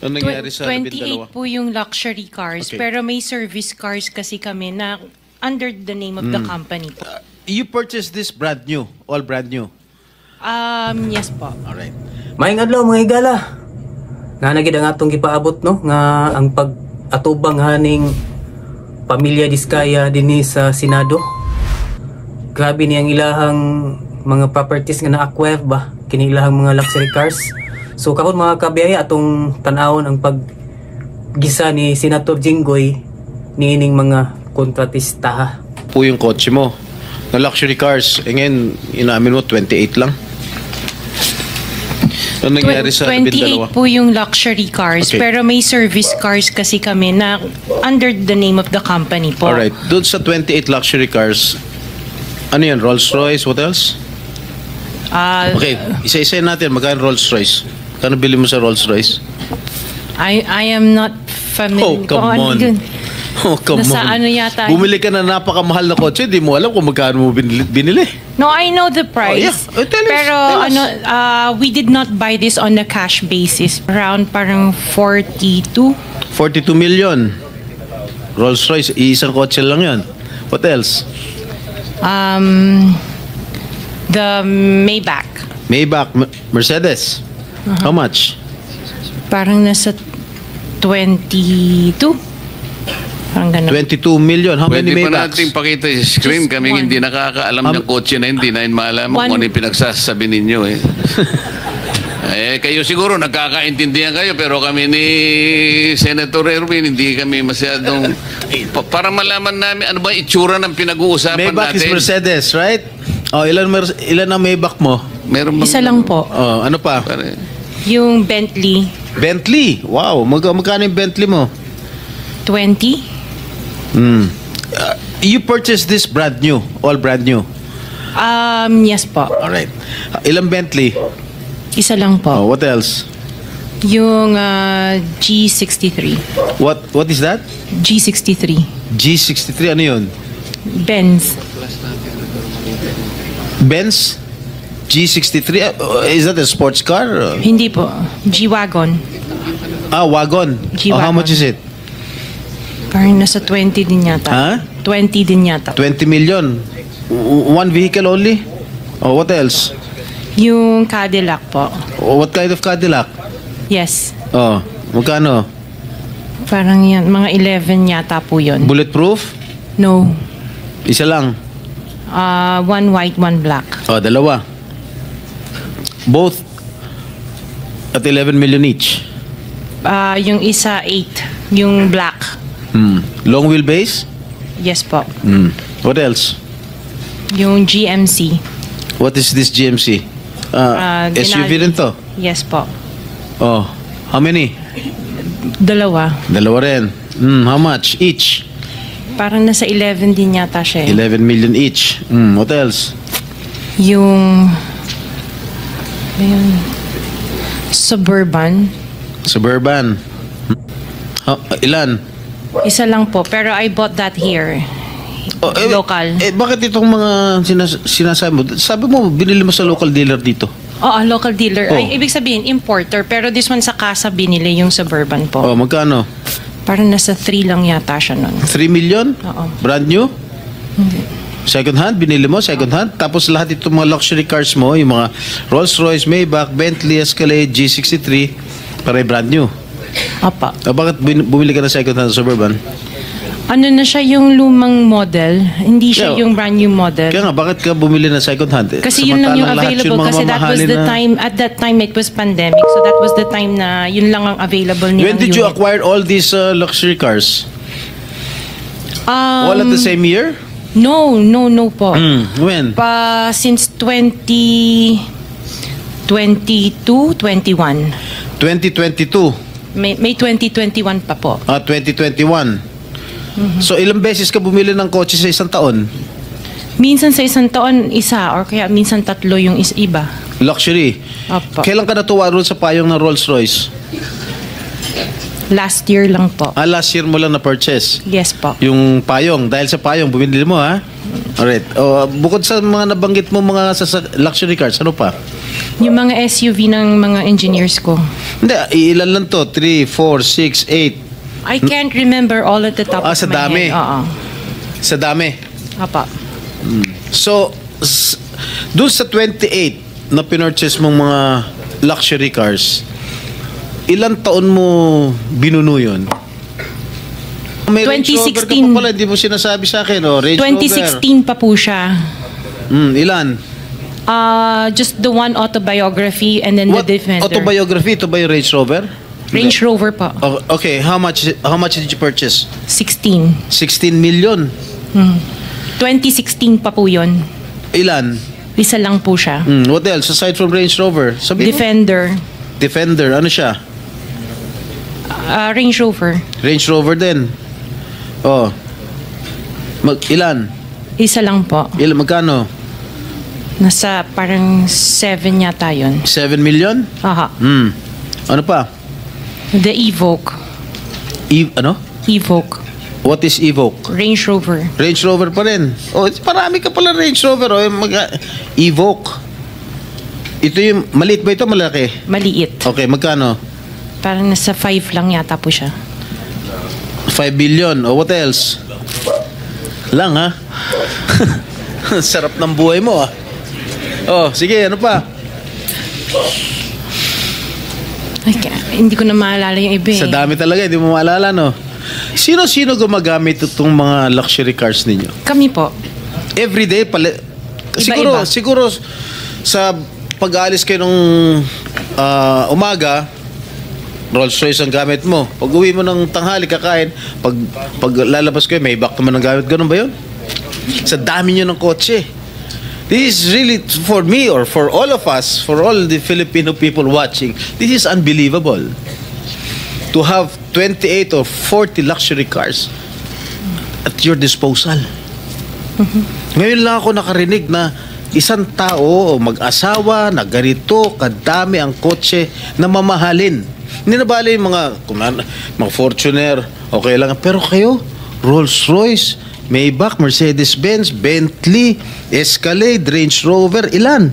Ano nangyari sa 28 po yung luxury cars, Okay. pero may service cars kasi kami na under the name of the company po. You purchased this brand new, all brand new. Yes po. Alright. Maayong adlaw mga higala. Nga nagid ang atong gipaabot no nga ang pag-atubang haning pamilya Diskaya dinhi sa Senado. Grabe niyang ilahang mga properties nga na-acquire ba kini ilahang mga luxury cars. So karon mga kabiyaya atong tan-awon ang paggisa ni Senator Jinggoy niining mga kontratista ha. Po yung kotse mo. Na luxury cars. E ngayon, inamin mo, 28 lang. Ano nangyari sa 28 po yung luxury cars, Okay. pero may service cars kasi kami na under the name of the company po. Alright. Doon sa 28 luxury cars, ano yan? Rolls Royce? What else? Okay. Isa-isa natin. Magkano Rolls Royce? Kano bili mo sa Rolls Royce? I am not familiar. Oh, come on. Oh, come Nasa on. ano yata. Bumili ka na napakamahal na kotse, di mo alam kung magkano mo binili. No, I know the price. Oh, yeah. Tell us, Pero tell us. we did not buy this on a cash basis. Around parang 42. 42 million. Rolls Royce, isang kotse lang yun. What else? The Maybach. Maybach, Mercedes. How much? Parang nasa 22. Parang ganun. 22 million. How many Pwede pa Maybachs? natin pakita yung screen. Just Kaming one. hindi nakakaalam ng kotse na hindi na malaman One. kung ano yung pinagsasabi ninyo. Kayo siguro nagkakaintindihan kayo pero kami ni Senator Erwin hindi kami masyadong para malaman namin ano ba itsura ng pinag-uusapan Maybach is natin. Mercedes, right? Oh, ilan ang Maybach mo? Meron bang- Isa lang po. Oh, ano pa? Pare- Yung Bentley, Bentley. Wow, magkano yung Bentley mo? 20. You purchased this brand new, all brand new. Yes po. Alright. Ilang Bentley? Isa lang po. Oh, what else? Yung G63. What is that? G63. G63, ano yun? Benz. Benz? G63? Is that a sports car? Hindi po. G-Wagon. Wagon. G-Wagon. Oh, how much is it? Parang nasa 20 din yata. Ha? 20 din yata. 20 million. One vehicle only? Oh, what else? Yung Cadillac po. Oh, what kind of Cadillac? Yes. Oh, magkano? Parang yan. Mga 11 yata po yun. Bulletproof? No. Isa lang. One white, one black. Oh, dalawa. Both at 11 million each. Yung isa 8. Yung black. Long wheelbase? Yes po. What else? Yung GMC. What is this GMC? SUV Denali. rin to? Yes po. Oh, how many? Dalawa. Dalawa rin. How much each? Parang nasa 11 din yata siya. 11 million each. What else? Yung ayun, Suburban. Suburban. Ilan? Isa lang po. Pero I bought that here. Local. Bakit itong mga sinasabi mo? Sabi mo, binili mo sa local dealer dito. Oo, local dealer. Oh. Ay, ibig sabihin, importer. Pero this one sa casa binili yung Suburban po. Oh, magkano? Parang nasa 3 lang yata siya nun. 3 million? Oo. Brand new? Second hand? Binili mo? Second hand? Tapos lahat itong mga luxury cars mo, yung mga Rolls Royce, Maybach, Bentley, Escalade, G63, pare brand new. Apa. Bakit bumili ka ng second hand Suburban? Ano na siya yung lumang model? Hindi siya Yeah. yung brand new model. Kaya nga, bakit ka bumili ng second hand? Kasi yun lang yung Samantalang lahat available mga kasi that was mamahalin the na- time, at that time it was pandemic, so that was the time na yun lang ang available nilang When did you unit. acquire all these luxury cars? All at the same year? No po. When? Since 2022, 21. 2022. May 2021 pa po. 2021. So ilang beses ka bumili ng kotse sa isang taon? Minsan sa isang taon, isa, or kaya minsan tatlo yung iba. Luxury. Opo. Kailan ka natuwa roon sa payong ng Rolls Royce? Last year lang po. Last year mo lang na-purchase. Yes po. Yung payong. Dahil sa payong, bumili mo, ha? Alright. Bukod sa mga nabanggit mo mga luxury cars, ano pa? Yung mga SUV ng mga engineers ko. Hindi, ilan lang to? 3, 4, 6, 8. I can't remember all at the top of Sa my dami. head. Oo. Sa dami. Apa. So, dun sa 28 na pinurchase mong mga luxury cars, ilang taon mo binuno yun? May Range Rover ka 2016. pa pala, hindi mo sinasabi sa akin, oh. Range 2016 pa po siya. Rover. Ilan? Just the one autobiography and then What the Defender. autobiography? Ito ba yung Range Rover? Range Rover pa. Oh, okay, how much did you purchase? 16. 16 million. 2016 pa po yun. Ilan? Isa lang po siya. What else aside from Range Rover? Sabi mo? Defender. Defender, ano siya? Range Rover. Range Rover din. Oh. Ilan? Isa lang po. Magkano? Nasa parang 7 yata yun. 7 million? Aha. Ano pa? The Evoque. Ano? Evoque. What is Evoque? Range Rover. Range Rover pa rin. Oh, marami ka pala Range Rover. Oh, Evoque. Ito yung, maliit ba ito? Malaki? Maliit. Okay, magkano? Parang nasa 5 lang yata po siya. 5 billion. Oh, what else? Lang, ha? Sarap ng buhay mo, ah. Oh, sige, ano pa? Hindi ko na maalala yung iba eh. Sa dami talaga, hindi mo maalala, no? Sino-sino gumagamit itong mga luxury cars ninyo? Kami po. Everyday, Iba-iba. siguro sa pag-aalis kayo nung umaga, Rolls Royce ang gamit mo. Pag uwi mo ng tanghali, kakain, pag lalabas kayo, may back naman ang gamit. Ganun ba yun? Sa dami nyo ng kotse. This is really, for me or for all of us, for all the Filipino people watching, this is unbelievable. To have 28 or 40 luxury cars at your disposal. Ngayon lang ako nakarinig na isang tao o mag-asawa na ganito kadami ang kotse na mamahalin. Hindi na bali yung mga Fortuner, okay lang. Pero kayo, Rolls Royce, Maybach, Mercedes-Benz, Bentley, Escalade, Range Rover, ilan?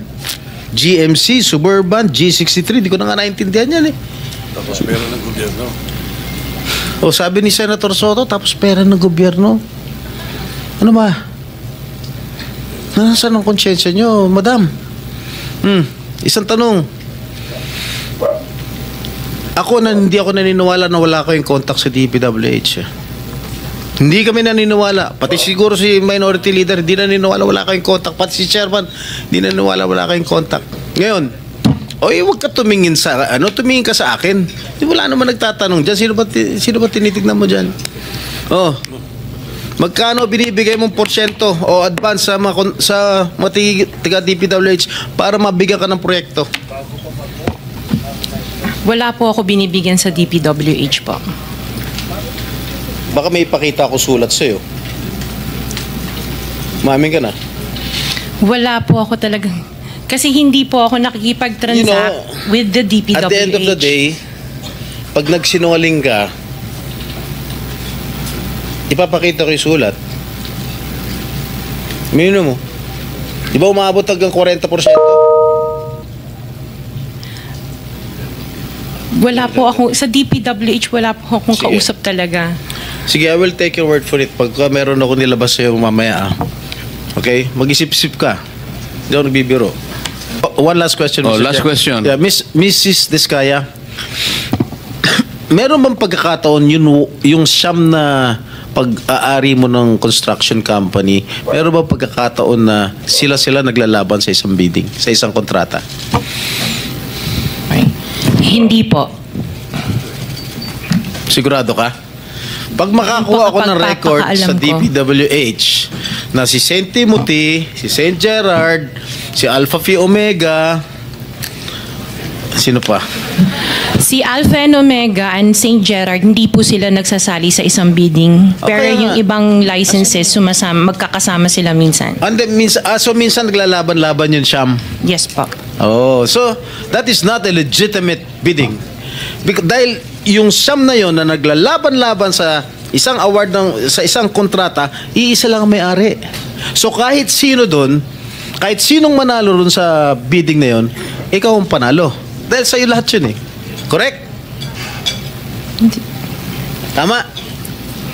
GMC, Suburban, G63, di ko na nga naintindihan yan eh. Tapos pera ng gobyerno. O sabi ni Senator Soto, tapos pera ng gobyerno. Ano ba? Nasaan ang konsyensya nyo, madam? Isang tanong. Hindi ako naniniwala na wala kayong contact sa DPWH. Hindi kami naniniwala. Pati siguro si minority leader, hindi naniniwala wala kayong contact. Pati si chairman, hindi naniniwala wala kayong contact. Ngayon, huwag ka tumingin tumingin ka sa akin. Wala naman nagtatanong dyan. Sino ba tinitignan mo dyan? Magkano binibigay mong porsyento o advance sa mga tiga DPWH para mabigyan ka ng proyekto? Wala po ako binibigyan sa DPWH po. Baka may ipakita ako sulat sa'yo. Mamin ka na. Wala po ako talagang... Kasi hindi po ako nakikipag-transact with the DPWH. At the end of the day, pag nagsinungaling ka, ipapakita ko yung sulat. Minimum mo. Di ba umabot hanggang 40%? Wala po ako, sa DPWH wala po akong Sige. kausap talaga. Sige, I will take your word for it. Pagka meron ako nilabas sa'yo mamaya, Okay? Mag-isip-isip ka. Hindi ako nagbibiro. One last question, Mr. last Chair. question. Yeah, Mrs. Diskaya, meron bang pagkakataon yung siyam na pag-aari mo ng construction company, meron bang pagkakataon na sila naglalaban sa isang bidding, sa isang kontrata? Hindi po. Sigurado ka? Pag makakuha ako ng record sa DPWH na si St. Timothy, si St. Gerard, si Alpha Phi Omega, sino pa? Si Alpha and Omega and St. Gerard, hindi po sila nagsasali sa isang bidding. Pero Okay, yung ibang licenses, magkakasama sila minsan. And then, minsan naglalaban-laban yun, Sham. Yes po. Oh, so that is not a legitimate bidding. Dahil yung Sham na yon na naglalaban-laban sa isang award sa isang kontrata, iisa lang ang may-ari. So kahit sino doon kahit sinong manalo ron sa bidding na yon, ikaw ang panalo. Dahil sa'yo lahat yun eh. Correct? Tama?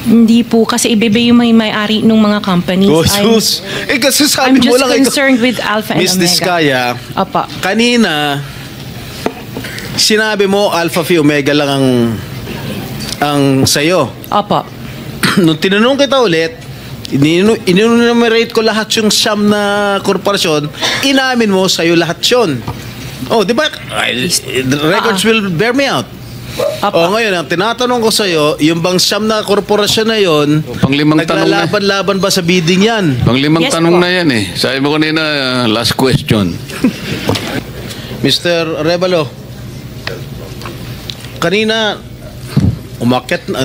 Hindi po, kasi iba yung may-ari ng mga companies. Oh, sus. Kasi sabi I'm mo just lang concerned with Alpha and Miss Omega. Diskaya, Opo. kanina, sinabi mo Alpha Phi Omega lang ang sa'yo. Opo. Nung tinanong kita ulit, inunumerate ko lahat yung siyam na korporasyon, inamin mo sa'yo lahat yun. Oh, di ba? The records will bear me out. Opo. Oh, ngayon, ang tinatanong ko sa'yo, yung bang siyam na korporasyon na yun, Panglimang tanong na. naglalaban-laban ba sa bidding yan? Panglimang Yes tanong po. na yan eh. Sabi mo kanina, last question. Mr. Revalo, kanina,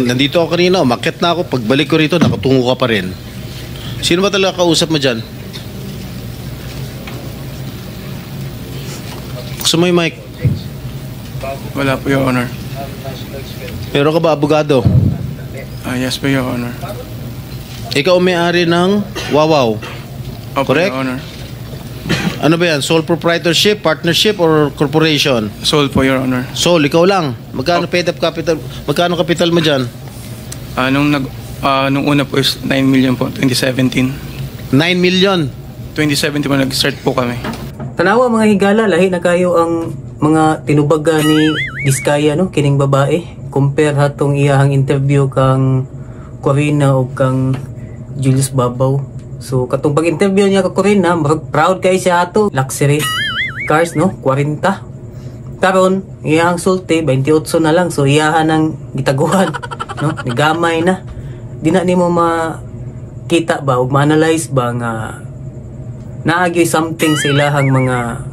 nandito ako kanina, umakyat na ako, pagbalik ko rito, nakatungo ka pa rin. Sino ba talaga kausap mo dyan? Gusto mo yung mic? Wala po, Your Honor. Pero ka ba abogado? Yes po, Your Honor. Ikaw ang may-ari ng Wawaw. Opo, Correct? Your Honor. Ano ba yan? Sole proprietorship, partnership, or corporation? Sold po, Your Honor. Sole, ikaw lang. Magkano paid up capital? Magkano capital mo dyan? Nung una po is 9 million po, 2017. 9 million. 2017 po nag-start po kami. Tanawa mga higala, lahi na kayo ang mga tinubaga ni Diskaya, no? Kining babae. Compare hatong iyahang interview kang Corina o kang Julius Babaw. So, katong pag-interview niya ka Corina, proud kay siya ato. Luxury cars, no? 40. Karon, iyahang sulti, 28 na lang. So, iyahan ng gitaguhan, no? Nigamay na. Di na nimo makita ba o ma-analyze ba nga naagyoy something sa ilahang mga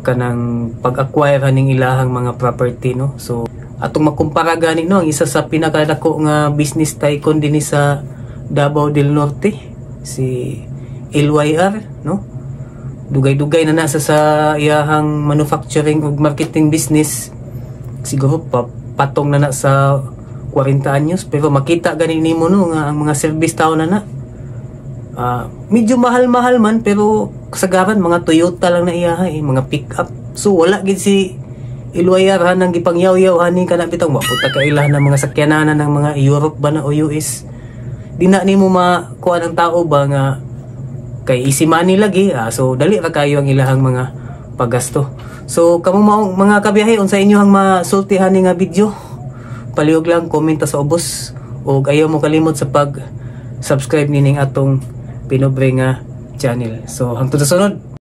kanang pag-acquire ning ilahang mga property, no? So atong makumpara gani, no, ang isa sa pinakadako nga business tycoon dinhi sa Davao del Norte, si LYR, no? Dugay-dugay na nasa sa iyahang manufacturing ug marketing business. Siguro patong na sa 40 anyos, pero makita gani nimo, no, nga ang mga service tao na medyo mahal-mahal man, pero kasagaran mga Toyota lang na iyaha, mga pick-up. So wala gid si Iloyar nang gipangyaw-yaw haning kana bitang waputa ka ilah ng mga sakyanan ng mga Europe ba na o US. Di na nimo makuha ng tao ba nga kay easy money lagi. So dali ra kayo ang ilahang mga paggasto. So kamo mga kabiyahe, unsa inyohang masultihan ni nga video, palihog lang comment sa ubos, ug ayaw mo kalimot sa pag subscribe nining atong Pinobre nga channel. So hangtod sa sunod.